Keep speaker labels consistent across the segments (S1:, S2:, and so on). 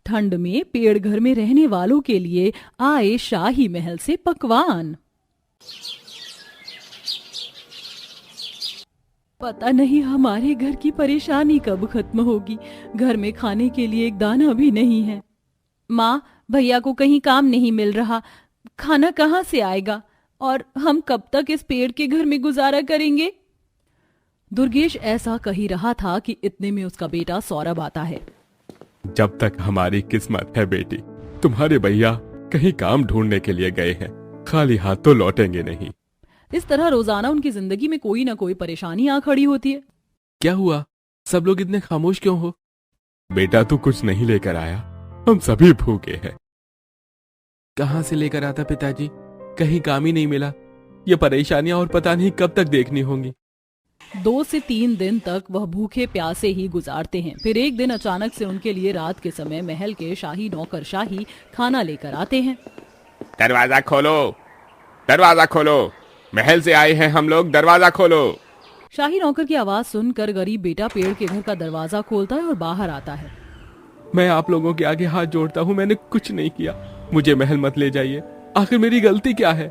S1: ठंड में पेड़ घर में रहने वालों के लिए आए शाही महल से पकवान। पता नहीं हमारे घर की परेशानी कब खत्म होगी। घर में खाने के लिए एक दाना भी नहीं है। माँ, भैया को कहीं काम नहीं मिल रहा, खाना कहाँ से आएगा और हम कब तक इस पेड़ के घर में गुजारा करेंगे। दुर्गेश ऐसा कही रहा था कि इतने में उसका बेटा सौरभ आता है।
S2: जब तक हमारी किस्मत है बेटी, तुम्हारे भैया कहीं काम ढूंढने के लिए गए हैं, खाली हाथ तो लौटेंगे नहीं।
S1: इस तरह रोजाना उनकी जिंदगी में कोई ना कोई परेशानी आ खड़ी होती है।
S3: क्या हुआ, सब लोग इतने खामोश क्यों हो?
S2: बेटा तू कुछ नहीं लेकर आया, हम सभी भूखे हैं।
S3: कहाँ से लेकर आता पिताजी, कहीं काम ही नहीं मिला। ये परेशानियां और पता नहीं कब तक देखनी होंगी।
S1: 2 से 3 दिन तक वह भूखे प्यासे ही गुजारते हैं। फिर एक दिन अचानक से उनके लिए रात के समय महल के शाही नौकरशाही खाना लेकर आते हैं।
S2: दरवाजा खोलो, दरवाजा खोलो, महल से आए हैं हम लोग, दरवाजा खोलो।
S1: शाही नौकर की आवाज सुनकर गरीब बेटा पेड़ के घर का दरवाजा खोलता है और बाहर आता है।
S3: मैं आप लोगों के आगे हाथ जोड़ता हूँ, मैंने कुछ नहीं किया, मुझे महल मत ले जाइए। आखिर मेरी गलती क्या है?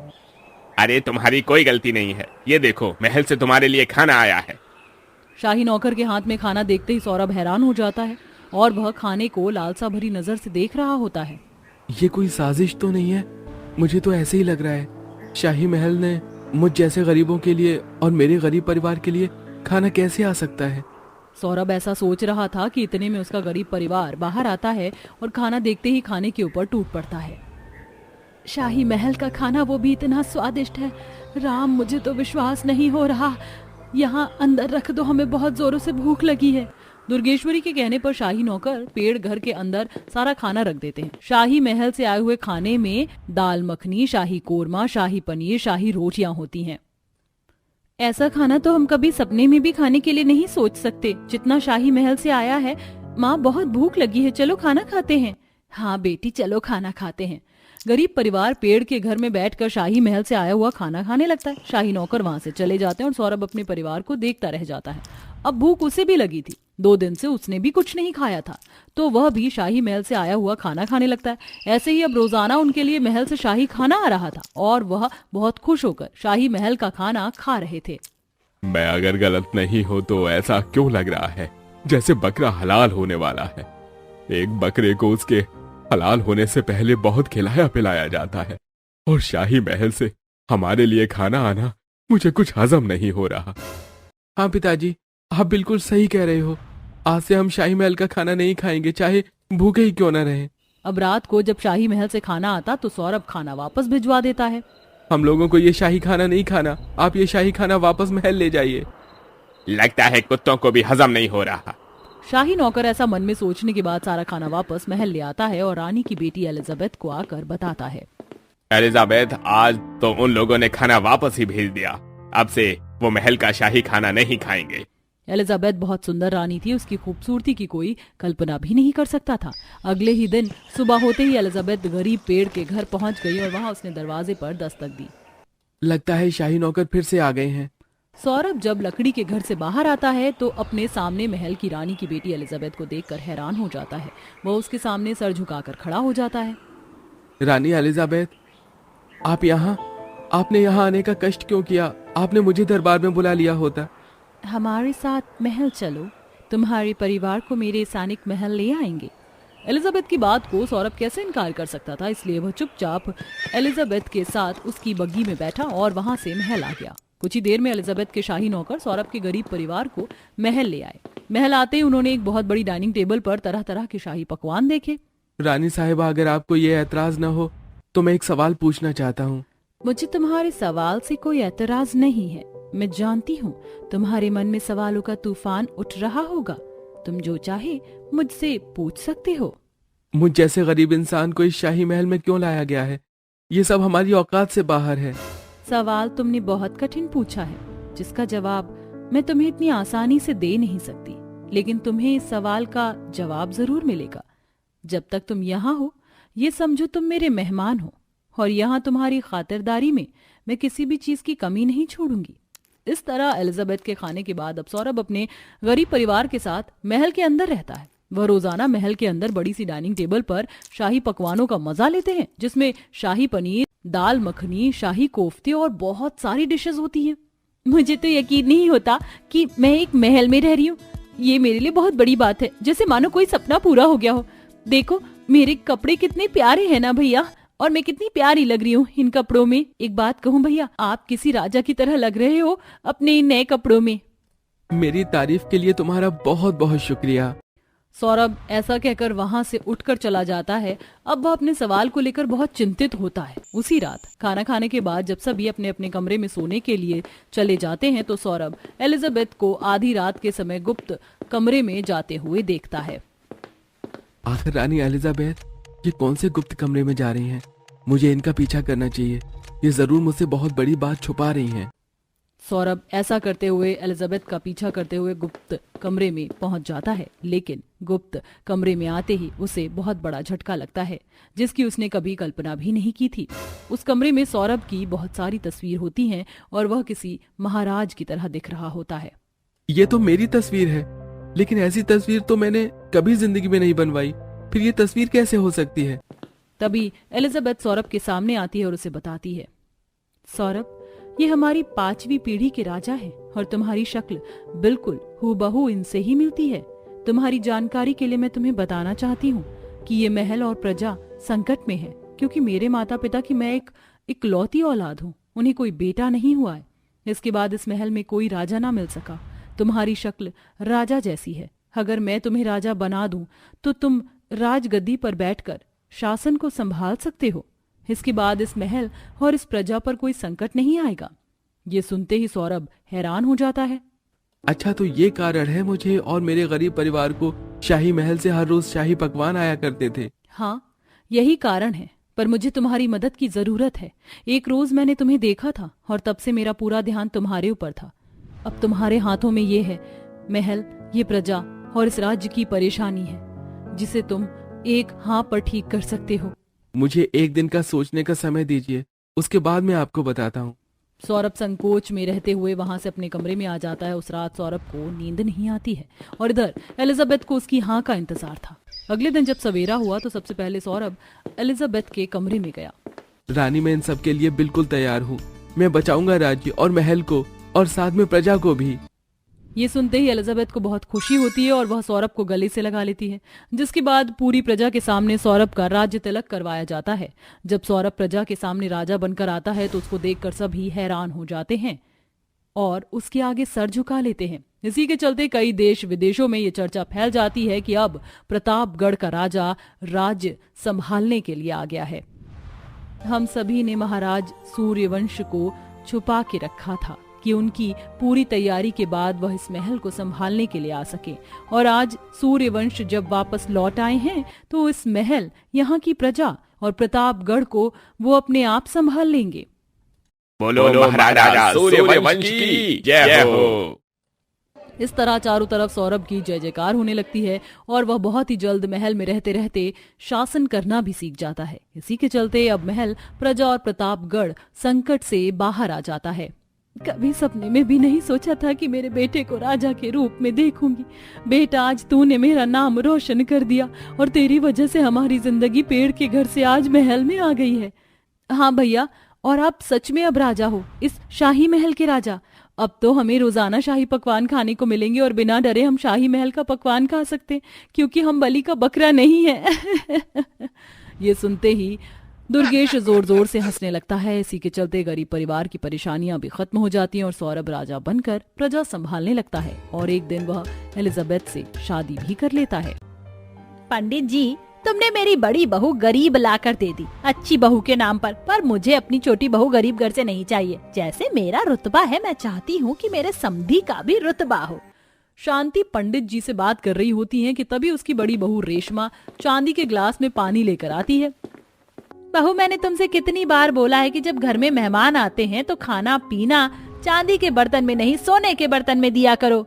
S2: अरे तुम्हारी कोई गलती नहीं है, ये देखो महल से तुम्हारे लिए खाना आया है।
S1: शाही नौकर के हाथ में खाना देखते ही सौरभ हैरान हो जाता है और वह खाने को लालसा भरी नजर से देख रहा होता है।
S3: ये कोई साजिश तो नहीं है? मुझे तो ऐसे ही लग रहा है। शाही महल ने मुझ जैसे गरीबों के लिए और मेरे गरीब परिवार के लिए खाना कैसे आ सकता है?
S1: सौरभ ऐसा सोच रहा था कि इतने में उसका गरीब परिवार बाहर आता है और खाना देखते ही खाने के ऊपर टूट पड़ता है। शाही महल का खाना, वो भी इतना स्वादिष्ट है। राम, मुझे तो विश्वास नहीं हो रहा। यहाँ अंदर रख दो, हमें बहुत जोरों से भूख लगी है। दुर्गेश्वरी के कहने पर शाही नौकर पेड़ घर के अंदर सारा खाना रख देते हैं। शाही महल से आए हुए खाने में दाल मखनी, शाही कोरमा, शाही पनीर, शाही रोटियां होती हैं। ऐसा खाना तो हम कभी सपने में भी खाने के लिए नहीं सोच सकते, जितना शाही महल से आया है। माँ, बहुत भूख लगी है, चलो खाना खाते हैं। हाँ बेटी, चलो खाना खाते हैं। गरीब परिवार पेड़ के घर में बैठकर शाही महल से आया हुआ खाना खाने लगता है। शाही नौकर वहां से चले जाते हैं और सौरभ अपने परिवार को देखता रह जाता है। अब भूख उसे भी लगी थी, 2 दिन से उसने भी कुछ नहीं खाया था, तो वह भी शाही महल से आया हुआ खाना खाने लगता है। ऐसे ही अब रोजाना उनके लिए महल से शाही खाना आ रहा था और वह बहुत खुश होकर शाही महल का खाना खा रहे थे।
S2: मैं अगर गलत नहीं हूँ तो ऐसा क्यों लग रहा है जैसे बकरा हलाल होने वाला है। एक बकरे को उसके हलाल होने से पहले बहुत खिलाया पिलाया जाता है, और शाही महल से हमारे लिए खाना आना मुझे कुछ हजम नहीं हो रहा।
S3: हाँ पिताजी, आप बिल्कुल सही कह रहे हो। आज से हम शाही महल का खाना नहीं खाएंगे, चाहे भूखे ही क्यों न रहें।
S1: अब रात को जब शाही महल से खाना आता तो सौरभ खाना वापस भिजवा देता है।
S3: हम लोगों को ये शाही खाना नहीं खाना, आप ये शाही खाना वापस महल ले जाइए।
S2: लगता है कुत्तों को भी हजम नहीं हो रहा।
S1: शाही नौकर ऐसा मन में सोचने के बाद सारा खाना वापस महल ले आता है और रानी की बेटी एलिजाबेथ को आकर बताता है।
S2: एलिजाबेथ, आज तो उन लोगों ने खाना वापस ही भेज दिया, अब से वो महल का शाही खाना नहीं खाएंगे।
S1: एलिजाबेथ बहुत सुंदर रानी थी, उसकी खूबसूरती की कोई कल्पना भी नहीं कर सकता था। अगले ही दिन सुबह होते ही एलिजाबेथ गरीब पेड़ के घर पहुंच गई और वहां उसने दरवाजे पर दस्तक दी।
S3: लगता है शाही नौकर फिर से आ गए हैं।
S1: सौरभ जब लकड़ी के घर से बाहर आता है तो अपने सामने महल की रानी की बेटी एलिजाबेथ को देखकर हैरान हो जाता है। वह उसके सामने सर झुकाकर खड़ा हो जाता है।
S3: रानी एलिजाबेथ, आप यहाँ? आपने यहाँ आने का कष्ट क्यों किया? आपने मुझे दरबार में बुला लिया होता।
S1: हमारे साथ महल चलो, तुम्हारे परिवार को मेरे सैनिक महल ले आएंगे। एलिजाबेथ की बात को सौरभ कैसे इनकार कर सकता था, इसलिए वह चुपचाप एलिजाबेथ के साथ उसकी बग्गी में बैठा और वहां से महल आ गया। कुछ ही देर में एलिजाबेथ के शाही नौकर सौरभ के गरीब परिवार को महल ले आए। महल आते ही उन्होंने एक बहुत बड़ी डाइनिंग टेबल पर तरह तरह के शाही पकवान देखे।
S3: रानी साहिबा, अगर आपको ये ऐतराज न हो तो मैं एक सवाल पूछना चाहता हूँ।
S1: मुझे तुम्हारे सवाल से कोई ऐतराज नहीं है। मैं जानती हूँ तुम्हारे मन में सवालों का तूफान उठ रहा होगा। तुम जो चाहे मुझसे पूछ सकते हो।
S3: मुझ जैसे गरीब इंसान को इस शाही महल में क्यों लाया गया है? ये सब हमारी औकात से बाहर है।
S1: सवाल तुमने बहुत कठिन पूछा है, जिसका जवाब मैं तुम्हें इतनी आसानी से दे नहीं सकती, लेकिन तुम्हें इस सवाल का जवाब जरूर मिलेगा। जब तक तुम यहाँ हो, ये समझो तुम मेरे मेहमान हो, और यहाँ तुम्हारी खातिरदारी में मैं किसी भी चीज की कमी नहीं छोड़ूंगी। इस तरह एलिजाबेथ के खाने के बाद अब सौरभ अपने गरीब परिवार के साथ महल के अंदर रहता है। वह रोजाना महल के अंदर बड़ी सी डाइनिंग टेबल पर शाही पकवानों का मजा लेते हैं, जिसमें शाही पनीर, दाल मखनी, शाही कोफ्ते और बहुत सारी डिशेस होती हैं। मुझे तो यकीन नहीं होता कि मैं एक महल में रह रही हूँ। ये मेरे लिए बहुत बड़ी बात है, जैसे मानो कोई सपना पूरा हो गया हो। देखो मेरे कपड़े कितने प्यारे हैं ना भैया, और मैं कितनी प्यारी लग रही हूँ इन कपड़ों में। एक बात कहूँ भैया, आप किसी राजा की तरह लग रहे हो अपने इन नए कपड़ों में।
S3: मेरी तारीफ के लिए तुम्हारा बहुत बहुत शुक्रिया।
S1: सौरभ ऐसा कहकर वहां से उठकर चला जाता है। अब वह अपने सवाल को लेकर बहुत चिंतित होता है। उसी रात खाना खाने के बाद जब सभी अपने अपने कमरे में सोने के लिए चले जाते हैं तो सौरभ एलिजाबेथ को आधी रात के समय गुप्त कमरे में जाते हुए देखता है।
S3: आखिर रानी एलिजाबेथ, ये कौन से गुप्त कमरे में जा रही हैं? मुझे इनका पीछा करना चाहिए। ये जरूर मुझसे बहुत बड़ी बात छुपा रही हैं।
S1: सौरभ ऐसा करते हुए एलिजाबेथ का पीछा करते हुए गुप्त कमरे में पहुंच जाता है, लेकिन गुप्त कमरे में आते ही उसे बहुत बड़ा झटका लगता है, जिसकी उसने कभी कल्पना भी नहीं की थी। उस कमरे में सौरभ की बहुत सारी तस्वीर होती हैं और वह किसी महाराज की तरह दिख रहा होता है।
S3: ये तो मेरी तस्वीर है, लेकिन ऐसी तस्वीर तो मैंने कभी जिंदगी में नहीं बनवाई। फिर ये तस्वीर कैसे हो सकती है?
S1: तभी एलिजाबेथ सौरभ के सामने आती है और उसे बताती है, सौरभ, ये हमारी 5वीं पीढ़ी के राजा हैं और तुम्हारी शक्ल बिल्कुल हूबहू इनसे ही मिलती है। तुम्हारी जानकारी के लिए मैं तुम्हें बताना चाहती हूँ कि ये महल और प्रजा संकट में है, क्योंकि मेरे माता पिता की मैं एक इकलौती औलाद हूँ। उन्हें कोई बेटा नहीं हुआ है। इसके बाद इस महल में कोई राजा ना मिल सका। तुम्हारी शक्ल राजा जैसी है। अगर मैं तुम्हें राजा बना दूं तो तुम राजगद्दी पर बैठकर शासन को संभाल सकते हो। इसके बाद इस महल और इस प्रजा पर कोई संकट नहीं आएगा। ये सुनते ही सौरभ हैरान हो जाता है।
S3: अच्छा, तो ये कारण है मुझे और मेरे गरीब परिवार को शाही महल से हर रोज शाही पकवान आया करते थे?
S1: हाँ, यही कारण है, पर मुझे तुम्हारी मदद की जरूरत है। एक रोज मैंने तुम्हें देखा था और तब से मेरा पूरा ध्यान तुम्हारे ऊपर था। अब तुम्हारे हाथों में ये है महल, ये प्रजा और इस राज्य की परेशानी है, जिसे तुम एक हाँ पर ठीक कर सकते हो।
S3: मुझे एक दिन का सोचने का समय दीजिए, उसके बाद मैं आपको बताता हूँ।
S1: सौरभ संकोच में रहते हुए वहां से अपने कमरे में आ जाता है। उस रात सौरभ को नींद नहीं आती है और इधर एलिजाबेथ को उसकी हाँ का इंतजार था। अगले दिन जब सवेरा हुआ तो सबसे पहले सौरभ एलिजाबेथ के कमरे में गया।
S3: रानी, मैं इन सब के लिए बिल्कुल तैयार हूँ। मैं बचाऊंगा राज्य और महल को और साथ में प्रजा को भी।
S1: ये सुनते ही एलिजाबेथ को बहुत खुशी होती है और वह सौरभ को गले से लगा लेती है, जिसके बाद पूरी प्रजा के सामने सौरभ का राज्य तिलक करवाया जाता है। जब सौरभ प्रजा के सामने राजा बनकर आता है तो उसको देखकर सभी हैरान हो जाते हैं और उसके आगे सर झुका लेते हैं। इसी के चलते कई देश विदेशों में ये चर्चा फैल जाती है कि अब प्रतापगढ़ का राजा राज्य संभालने के लिए आ गया है। हम सभी ने महाराज सूर्यवंश को छुपा के रखा था कि उनकी पूरी तैयारी के बाद वह इस महल को संभालने के लिए आ सके, और आज सूर्यवंश जब वापस लौट आए हैं तो इस महल, यहाँ की प्रजा और प्रतापगढ़ को वो अपने आप संभाल लेंगे।
S2: बोलो महाराजा सूर्यवंश की जय हो।
S1: इस तरह चारों तरफ सौरभ की जय जयकार होने लगती है और वह बहुत ही जल्द महल में रहते रहते शासन करना भी सीख जाता है। इसी के चलते अब महल, प्रजा और प्रतापगढ़ संकट से बाहर आ जाता है। कभी सपने में भी नहीं सोचा था कि मेरे बेटे को राजा के रूप में देखूंगी। बेटा, आज तूने मेरा नाम रोशन कर दिया और तेरी वजह से हमारी जिंदगी पेड़ के घर से आज महल में आ गई है। हाँ भैया, और आप सच में अब राजा हो, इस शाही महल के राजा। अब तो हमें रोजाना शाही पकवान खाने को मिलेंगे और बिना डरे हम शाही महल का पकवान खा सकते, क्योंकि हम बलि का बकरा नहीं है। ये सुनते ही दुर्गेश जोर जोर से हंसने लगता है। इसी के चलते गरीब परिवार की परेशानियां भी खत्म हो जाती हैं और सौरभ राजा बनकर प्रजा संभालने लगता है और एक दिन वह एलिजाबेथ से शादी भी कर लेता है।
S4: पंडित जी, तुमने मेरी बड़ी बहू गरीब लाकर दे दी अच्छी बहू के नाम पर मुझे अपनी छोटी बहू गरीब घर से नहीं चाहिए। जैसे मेरा रुतबा है, मैं चाहती हूँ कि मेरे समधी का भी रुतबा हो।
S1: शांति पंडित जी से बात कर रही होती है कि तभी उसकी बड़ी बहू रेशमा चांदी के ग्लास में पानी लेकर आती है।
S4: बहू, मैंने तुमसे कितनी बार बोला है कि जब घर में मेहमान आते हैं तो खाना पीना चांदी के बर्तन में नहीं, सोने के बर्तन में दिया करो।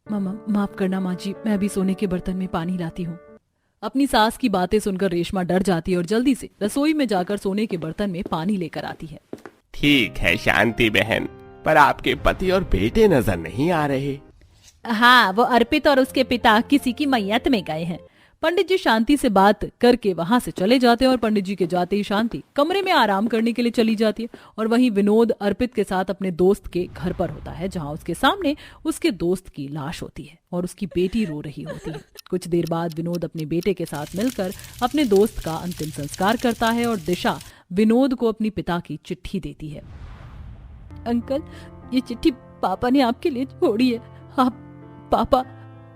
S1: मामा, माफ करना माँ जी, मैं भी सोने के बर्तन में पानी लाती हूँ। अपनी सास की बातें सुनकर रेशमा डर जाती है और जल्दी से रसोई में जाकर सोने के बर्तन में पानी लेकर आती है।
S2: ठीक है शांति बहन, पर आपके पति और बेटे नजर नहीं आ रहे।
S4: हाँ, वो अर्पित और उसके पिता किसी की मैयत में गए हैं।
S1: पंडित जी शांति से बात करके वहां से चले जाते हैं और पंडित जी के जाते ही शांति कमरे में आराम करने के लिए चली जाती है। और वहीं विनोद अर्पित के साथ अपने दोस्त के घर पर होता है, जहां उसके सामने उसके दोस्त की लाश होती है और उसकी बेटी रो रही होती है। कुछ देर बाद विनोद अपने बेटे के साथ मिलकर अपने दोस्त का अंतिम संस्कार करता है और दिशा विनोद को अपनी पिता की चिट्ठी देती है। अंकल, ये चिट्ठी पापा ने आपके लिए छोड़ी है। आप पापा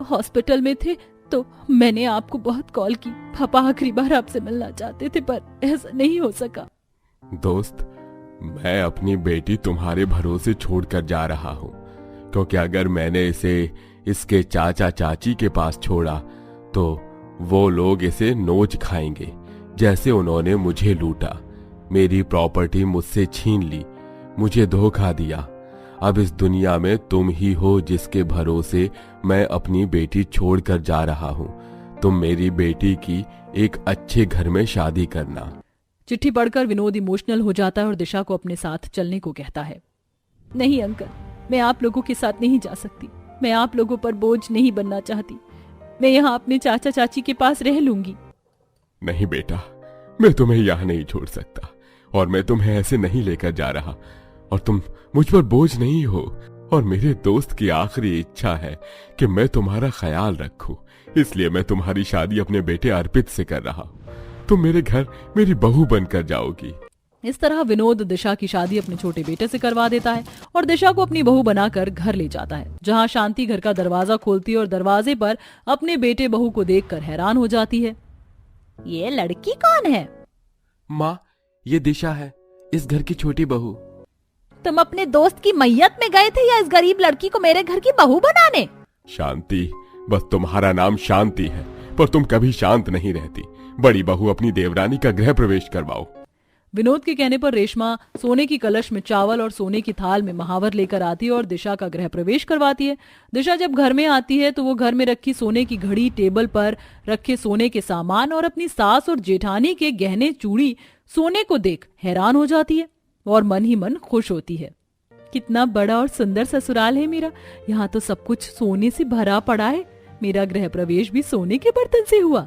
S1: हॉस्पिटल में थे तो मैंने आपको बहुत कॉल की। पापा आखिरी बार आपसे मिलना चाहते थे पर ऐसा नहीं हो सका।
S2: दोस्त, मैं अपनी बेटी तुम्हारे भरोसे छोड़कर जा रहा हूं, क्योंकि अगर मैंने इसे इसके चाचा चाची के पास छोड़ा तो वो लोग इसे नोच खाएंगे, जैसे उन्होंने मुझे लूटा, मेरी प्रॉपर्टी मुझसे छीन ली, मुझे धोखा दिया। अब इस दुनिया में तुम ही हो जिसके भरोसे मैं अपनी बेटी छोड़कर जा रहा हूं। तुम मेरी बेटी की एक अच्छे घर में शादी करना।
S1: चिट्ठी पढ़कर विनोद इमोशनल हो जाता है और दिशा को अपने साथ चलने को कहता है। नहीं अंकल, मैं आप लोगों के साथ नहीं जा सकती। मैं आप लोगों पर बोझ नहीं बनना चाहती। मैं यहाँ अपने चाचा चाची के पास रह लूंगी।
S2: नहीं बेटा, मैं तुम्हें यहाँ नहीं छोड़ सकता और मैं तुम्हें ऐसे नहीं लेकर जा रहा। और तुम मुझ पर बोझ नहीं हो और मेरे दोस्त की आखिरी इच्छा है कि मैं तुम्हारा ख्याल रखूं, इसलिए मैं तुम्हारी शादी अपने बेटे अर्पित से कर रहा हूं। तुम मेरे घर मेरी बहू बनकर जाओगी।
S1: इस तरह विनोद दिशा की शादी अपने छोटे बेटे से करवा देता है और दिशा को अपनी बहू बनाकर घर ले जाता है, जहां शांति घर का दरवाजा खोलती है और दरवाजे पर अपने बेटे बहू को देखकर हैरान हो जाती है।
S4: ये लड़की कौन है?
S3: माँ, ये दिशा है, इस घर की छोटी बहू।
S4: तुम अपने दोस्त की मैयत में गए थे या इस गरीब लड़की को मेरे घर की बहू बनाने?
S2: शांति, बस तुम्हारा नाम शांति है, पर तुम कभी शांत नहीं रहती। बड़ी बहू अपनी देवरानी का गृह प्रवेश करवाओ।
S1: विनोद के कहने पर रेशमा सोने की कलश में चावल और सोने की थाल में महावर लेकर आती है और दिशा का गृह प्रवेश करवाती है। दिशा जब घर में आती है तो वो घर में रखी सोने की घड़ी, टेबल पर रखे सोने के सामान और अपनी सास और जेठानी के गहने चूड़ी सोने को देख हैरान हो जाती है और मन ही मन खुश होती है। कितना बड़ा और सुंदर ससुराल है मेरा। यहाँ तो सब कुछ सोने से भरा पड़ा है। मेरा गृह प्रवेश भी सोने के बर्तन से हुआ।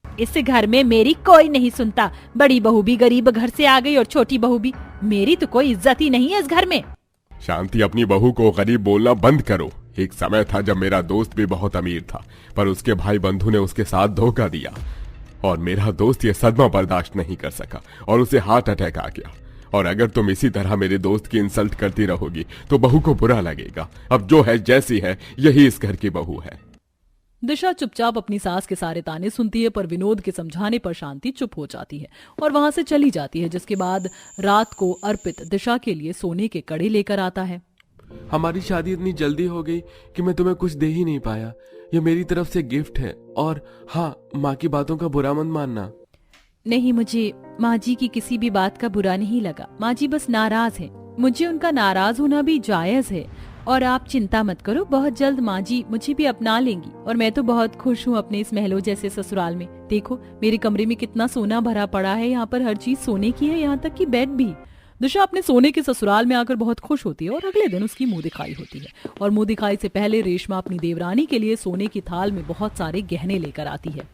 S4: इस घर में मेरी कोई नहीं सुनता। बड़ी बहू भी गरीब घर से आ गई और छोटी बहू भी। मेरी तो कोई इज्जत ही नहीं है इस घर में।
S2: शांति, अपनी बहू को गरीब बोलना बंद करो। एक समय था जब मेरा दोस्त भी बहुत अमीर था, पर उसके भाई बंधु ने उसके साथ धोखा दिया और मेरा दोस्त ये सदमा बर्दाश्त नहीं कर सका और उसे हार्ट अटैक आ गया। और अगर तुम इसी तरह मेरे दोस्त की इंसल्ट करती रहोगी तो बहू को बुरा लगेगा। अब जो है जैसी है यही इस घर की बहू है।
S1: दिशा चुपचाप अपनी सास के सारे ताने सुनती है, पर विनोद के समझाने पर शांति चुप हो जाती है और वहां से चली जाती है। जिसके बाद रात को अर्पित दिशा के लिए सोने के कड़े लेकर आता है।
S3: हमारी शादी इतनी जल्दी हो गई कि मैं तुम्हें कुछ दे ही नहीं पाया। ये मेरी तरफ से गिफ्ट है और हाँ, माँ की बातों का बुरा मत मानना।
S1: नहीं, मुझे माँ जी की किसी भी बात का बुरा नहीं लगा। माँ जी बस नाराज है। मुझे उनका नाराज होना भी जायज है और आप चिंता मत करो, बहुत जल्द माँ जी मुझे भी अपना लेंगी और मैं तो बहुत खुश हूँ अपने इस महलों जैसे ससुराल में। देखो मेरे कमरे में कितना सोना भरा पड़ा है। यहाँ पर हर चीज सोने की है, यहाँ तक कि बेड भी। दिशा अपने सोने के ससुराल में आकर बहुत खुश होती है और अगले दिन उसकी मुंह दिखाई होती है। और मुंह दिखाई से पहले रेशमा अपनी देवरानी के लिए सोने की थाल में बहुत सारे गहने लेकर आती है।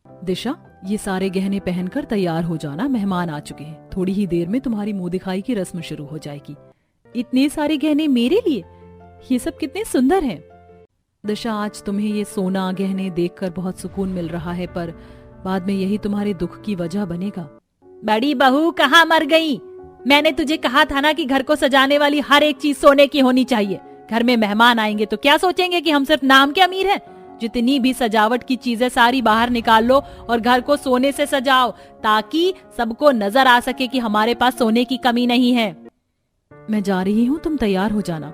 S1: दिशा, ये सारे गहने पहनकर तैयार हो जाना, मेहमान आ चुके हैं। थोड़ी ही देर में तुम्हारी मुंह दिखाई की रस्म शुरू हो जाएगी। इतने सारे गहने मेरे लिए? ये सब कितने सुंदर हैं। दिशा, आज तुम्हें ये सोना गहने देखकर बहुत सुकून मिल रहा है, पर बाद में यही तुम्हारे दुख की वजह बनेगा।
S4: बड़ी बहू कहाँ मर गई? मैंने तुझे कहा था ना कि घर को सजाने वाली हर एक चीज सोने की होनी चाहिए। घर में मेहमान आएंगे तो क्या सोचेंगे कि हम सिर्फ नाम के अमीर हैं। जितनी भी सजावट की चीजें सारी बाहर निकाल लो और घर को सोने से सजाओ, ताकि सबको नजर आ सके कि हमारे पास सोने की कमी नहीं है।
S1: मैं जा रही हूँ, तुम तैयार हो जाना।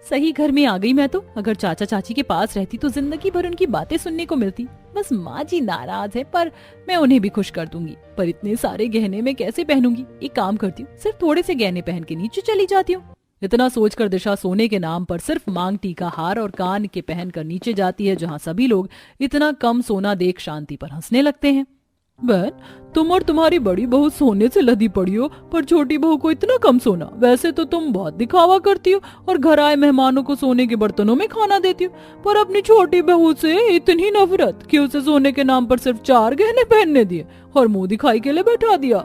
S1: सही घर में आ गई मैं तो। अगर चाचा चाची के पास रहती तो जिंदगी भर उनकी बातें सुनने को मिलती। बस माँ जी नाराज है, पर मैं उन्हें भी खुश कर दूंगी। पर इतने सारे गहने मैं कैसे पहनूंगी? एक काम करती हूँ, सिर्फ थोड़े से गहने पहन के नीचे चली जाती हूँ। इतना सोचकर दिशा सोने के नाम पर सिर्फ मांग टीका, हार और कान के पहनकर नीचे जाती है, जहाँ सभी लोग इतना कम सोना देख शांति पर हंसने लगते हैं। बहन, तुम और तुम्हारी बड़ी बहू सोने से लदी पड़ी हो, पर छोटी बहू को इतना कम सोना। वैसे तो तुम बहुत दिखावा करती हो और घर आए मेहमानों को सोने के बर्तनों में खाना देती हो, पर अपनी छोटी बहू से इतनी नफरत कि उसे सोने के नाम पर सिर्फ 4 गहने पहनने दिए और मुंह दिखाई के लिए बैठा दिया।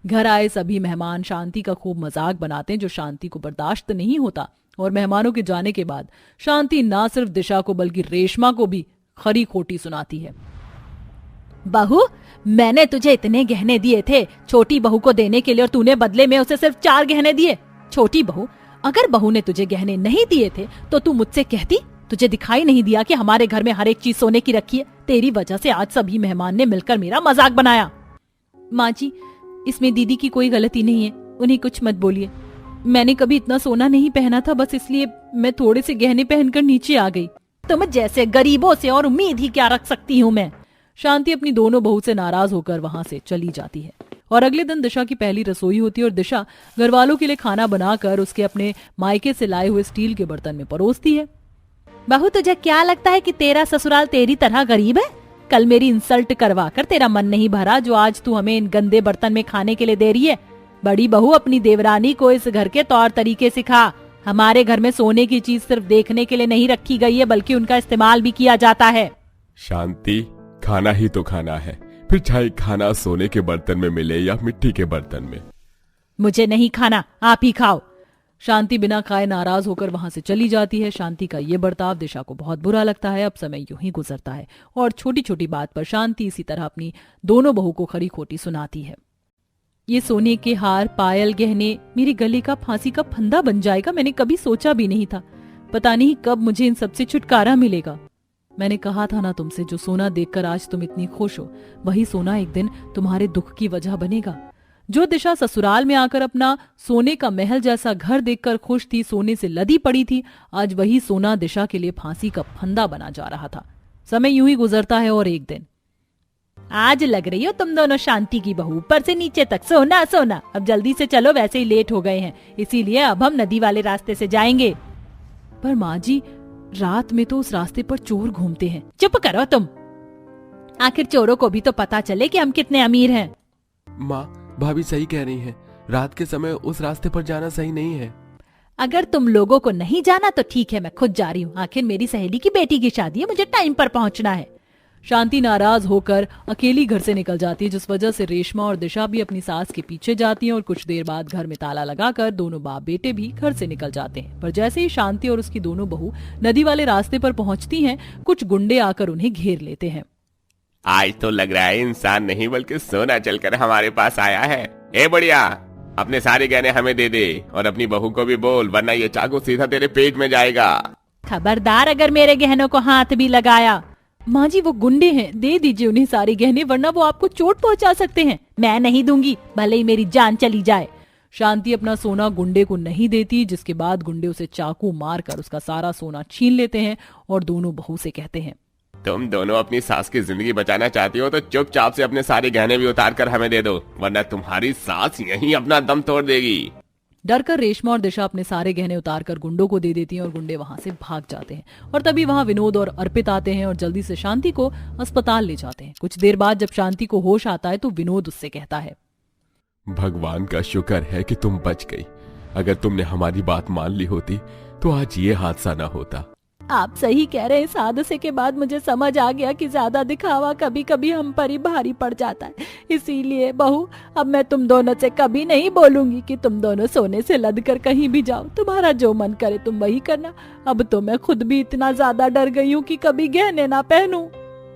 S1: घर आए सभी मेहमान शांति का खूब मजाक बनाते हैं, जो शांति को बर्दाश्त नहीं होता। और मेहमानों के जाने के बाद शांति ना सिर्फ दिशा को बल्कि रेशमा को भी खरी खोटी सुनाती है।
S4: बहू, मैंने तुझे इतने गहने दिए थे छोटी बहू को देने के लिए और तूने बदले में उसे सिर्फ 4 गहने दिए। छोटी बहू, अगर बहू ने तुझे गहने नहीं दिए थे तो तू मुझसे कहती। तुझे दिखाई नहीं दिया कि हमारे घर में हर एक चीज सोने की रखी है? तेरी वजह से आज सभी मेहमान ने मिलकर मेरा मजाक बनाया।
S1: माँ जी, इसमें दीदी की कोई गलती नहीं है, उन्हें कुछ मत बोलिए। मैंने कभी इतना सोना नहीं पहना था, बस इसलिए मैं थोड़े से गहने पहनकर नीचे आ गई।
S4: तुम जैसे गरीबों से और उम्मीद ही क्या रख सकती हूँ मैं।
S1: शांति अपनी दोनों बहू से नाराज होकर वहां से चली जाती है। और अगले दिन दिशा की पहली रसोई होती है और दिशा घर वालों के लिए खाना बनाकर उसके अपने मायके से लाए हुए स्टील के बर्तन में परोसती है।
S4: बहू, तुझे क्या लगता है कि तेरा ससुराल तेरी तरह गरीब है? कल मेरी इंसल्ट करवा कर तेरा मन नहीं भरा जो आज तू हमें इन गंदे बर्तन में खाने के लिए दे रही है। बड़ी बहू, अपनी देवरानी को इस घर के तौर तरीके सिखा। हमारे घर में सोने की चीज सिर्फ देखने के लिए नहीं रखी गई है, बल्कि उनका इस्तेमाल भी किया जाता है।
S2: शांति, खाना ही तो खाना है, फिर चाहे खाना सोने के बर्तन में मिले या मिट्टी के बर्तन में।
S4: मुझे नहीं खाना, आप ही खाओ।
S1: शांति बिना खाए नाराज होकर वहां से चली जाती है। शांति का ये बर्ताव दिशा को बहुत बुरा लगता है। अब समय यूं ही गुजरता है और छोटी छोटी बात पर शांति इसी तरह अपनी दोनों बहू को खरी खोटी सुनाती है। ये सोने के हार, पायल, गहने मेरे गले का फांसी का फंदा बन जाएगा, मैंने कभी सोचा भी नहीं था। पता नहीं कब मुझे इन सबसे छुटकारा मिलेगा। मैंने कहा था ना तुमसे, जो सोना देखकर आज तुम इतनी खुश हो, वही सोना एक दिन तुम्हारे दुख की वजह बनेगा। जो दिशा ससुराल में आकर अपना सोने का महल जैसा घर देखकर खुश थी, सोने से लदी पड़ी थी, आज वही सोना दिशा के लिए फांसी का फंदा बना जा रहा था। समय यूं ही गुजरता है और एक दिन,
S4: आज लग रही हो तुम दोनों शांति की बहू, ऊपर से नीचे तक सोना सोना। अब जल्दी से चलो, वैसे ही लेट हो गए हैं, इसीलिए अब हम नदी वाले रास्ते से जाएंगे।
S1: पर माँ जी, रात में तो उस रास्ते पर चोर घूमते हैं।
S4: चुप करो तुम, आखिर चोरों को भी तो पता चले कि हम कितने अमीर हैं।
S3: माँ, भाभी सही कह रही हैं, रात के समय उस रास्ते पर जाना सही नहीं है।
S4: अगर तुम लोगों को नहीं जाना तो ठीक है, मैं खुद जा रही हूँ। आखिर मेरी सहेली की बेटी की शादी है, मुझे टाइम पर पहुँचना है।
S1: शांति नाराज होकर अकेली घर से निकल जाती है, जिस वजह से रेशमा और दिशा भी अपनी सास के पीछे जाती हैं और कुछ देर बाद घर में ताला लगाकर दोनों बाप बेटे भी घर से निकल जाते हैं। पर जैसे ही शांति और उसकी दोनों बहू नदी वाले रास्ते पर पहुंचती हैं, कुछ गुंडे आकर उन्हें घेर लेते हैं।
S2: आज तो लग रहा है इंसान नहीं बल्कि सोना चलकर हमारे पास आया है। ए बढ़िया, अपने सारे गहने हमें दे दे और अपनी बहू को भी बोल, वरना ये चाकू सीधा तेरे पेट में जाएगा।
S4: खबरदार अगर मेरे गहनों को हाथ भी लगाया।
S1: माँ जी, वो गुंडे हैं, दे दीजिए उन्हें सारे गहने, वरना वो आपको चोट पहुंचा सकते हैं।
S4: मैं नहीं दूंगी, भले ही मेरी जान चली जाए।
S1: शांति अपना सोना गुंडे को नहीं देती, जिसके बाद गुंडे उसे चाकू मारकर उसका सारा सोना छीन लेते हैं और दोनों बहू से कहते हैं,
S2: तुम दोनों अपनी सास की जिंदगी बचाना चाहती हो तो चुपचाप से अपने सारे गहने भी उतार कर हमें दे दो, वरना तुम्हारी सास यहीं अपना दम तोड़ देगी।
S1: डरकर रेशमा और दिशा अपने सारे गहने उतारकर गुंडों को दे देती हैं और गुंडे वहां से भाग जाते हैं। और तभी वहां विनोद और अर्पित आते हैं और जल्दी से शांति को अस्पताल ले जाते हैं। कुछ देर बाद जब शांति को होश आता है तो विनोद उससे कहता है,
S2: भगवान का शुक्र है कि तुम बच गई। अगर तुमने हमारी बात मान ली होती तो आज ये हादसा ना होता।
S4: आप सही कह रहे हैं। इस हादसे के बाद मुझे समझ आ गया कि ज्यादा दिखावा कभी कभी हम पर ही भारी पड़ जाता है। इसीलिए बहू, अब मैं तुम दोनों से कभी नहीं बोलूंगी कि तुम दोनों सोने से लद कर कहीं भी जाओ। तुम्हारा जो मन करे तुम वही करना। अब तो मैं खुद भी इतना ज्यादा डर गई हूँ कि कभी गहने ना पहनूं।